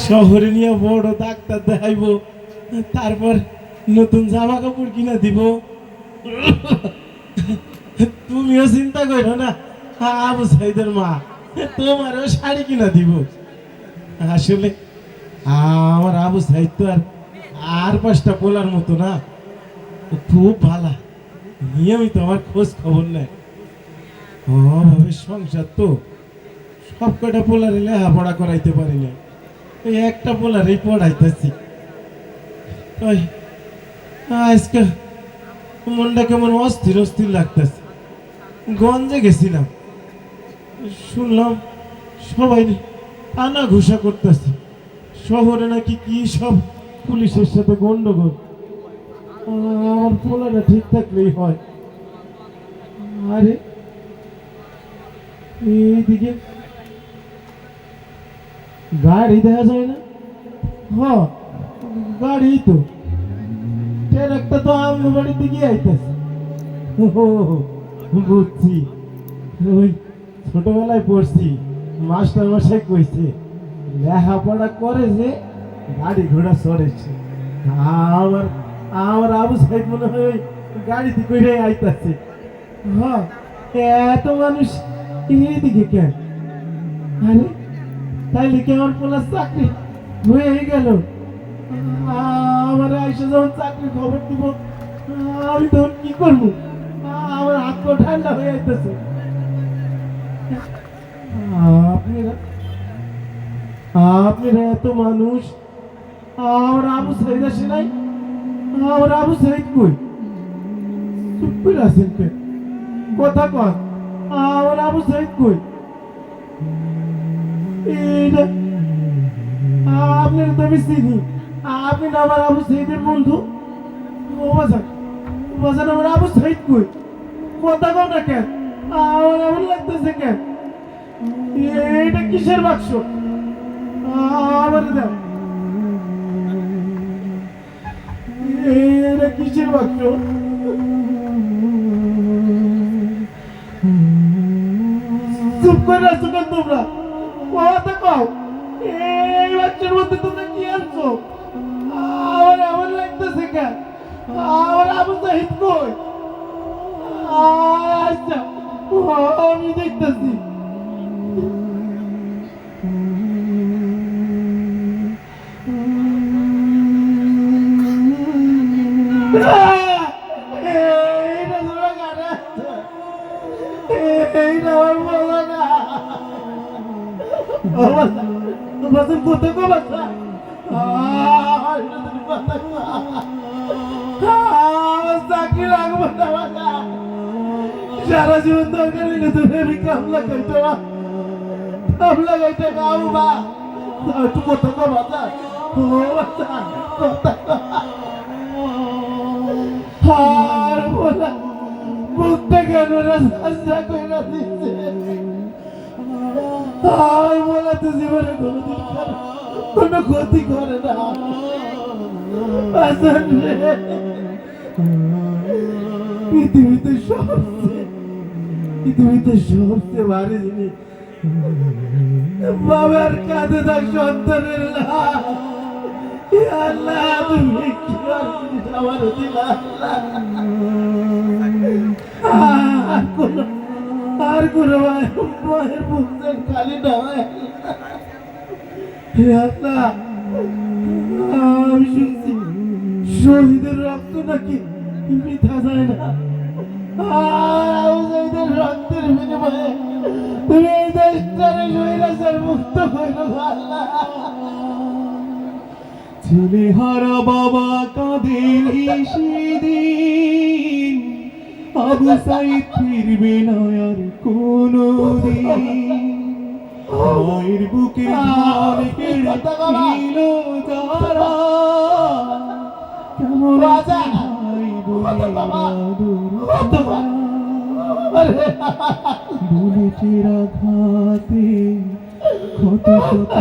শহরে নিয়ে বড় ডাক্তার দেখাইব, তারপর নতুন জামা কাপড় কিনা দিব। তুমিও চিন্তা করো না, আবু সাইদের মা তোমারও শাড়ি কিনা দিব। আসলে আমার আবু সাইদ তো আর পাঁচটা বলার মতো না, ও খুব ভালো, নিয়মিত আমার খোঁজ খবর নেয়। অভাবে সংসার তো, সব কটা পোলারে লেখাপড়া করাইতে পারি না, এই একটা পোলারেই পড়াইতেছি। ওই আজকে মনটা কেমন অস্থির অস্থির লাগতেছে। গঞ্জে গেছিলাম, শুনলাম সবাই আনা ঘুষা করতেছে, শহরে নাকি কি সব পুলিশের সাথে গন্ডগোল। আমার পোলাটা ঠিক থাকলেই হয়। আরে এইদিকে গাড়ি দেখা যায় না? হ্যাঁ, গাড়ি তো একটা তো আমার বাড়ির দিকে আইতেছে। বুঝছি, ওই ছোটবেলায় পড়ছি, মাস্টার মশাই কইছে লেখাপড়া করে যে গাড়ি ঘোড়া চড়েছে। আমার আমার আবু সাইদ মনে হয় ওই গাড়িতে করে আইতাছে। হ্যাঁ, এত মানুষ এইদিকে কেন? আরে তাইলে কি আমার পোলার চাকরি হয়ে গেল? আমার আইসা যখন চাকরি খবর দিব, আমি তখন কি করবো? আমার হাত পা ঠান্ডা হয়ে যাইতেছে। আপনারা এত মানুষ, আমার আবু সাইদ আসে নাই? আমার আবু সাইদ কই? চুপ করে আছেন কেন? কথা কন, আমার আবু সাইদ কই? এইটা আপনার তো আমি চিনি, আপনি না আমার আবু সাইদের বন্ধু। ও বাজান, বাজান আমার আবু সাইদ কই? কথা কন না কেন? আমার এমন লাগতেছে কেন? এইটা কিসের বাক্স? আমার দাও, এইটা কিসের বাক্স? চুপ করে আছো কেন তোমরা? কথা কও, এই বাচ্চার মধ্যে তোমরা কি আনছো? আমার এমন লাগতেছে কেন? আমার আবু সাহিদ কই? আচ্ছা, আমি দেখতেছি। এইটা তোমরা কারা? এইটা আমার বলো না। বাজার কোথায় গো বাজার? আমার চাকরি রাখবো না বাজার, সারা জীবন দরকার হইলে তুমি আমি কামলা খাইতে কামলা খাইতে খাবো বা একটু কোথায় গো বাজার? ও বাজার আর বলা মুখটা কেন রাস্তা কইরা দিচ্ছে? আর বলা তো জীবনে কোনোদিন কোনো ক্ষতি করে না। পৃথিবীতে সবচেয়ে ভারী জিনিস বাবার কাঁধে থাক সন্তানের লাশ। আল্লাহ তুমি কি আমার দিলা? আর কোন মায়ের বুঝছেন খালি নয়। আমি শুনছি শহীদের রক্ত নাকি বৃথা যায় না। শহীদের রক্তের বিনিময়ে তুমি এই দেশটারে স্বৈরাচার মুক্ত করো আল্লাহ। ছেলে হারা বাবা কাঁদেন সেদিন, আবু সাইদ ফিরবে না আর কোনদিন। মায়ের বুকে ধান কেড়ে ছিল যারা, কেমন ভাই বুলেটের আঘাতে ক্ষত শত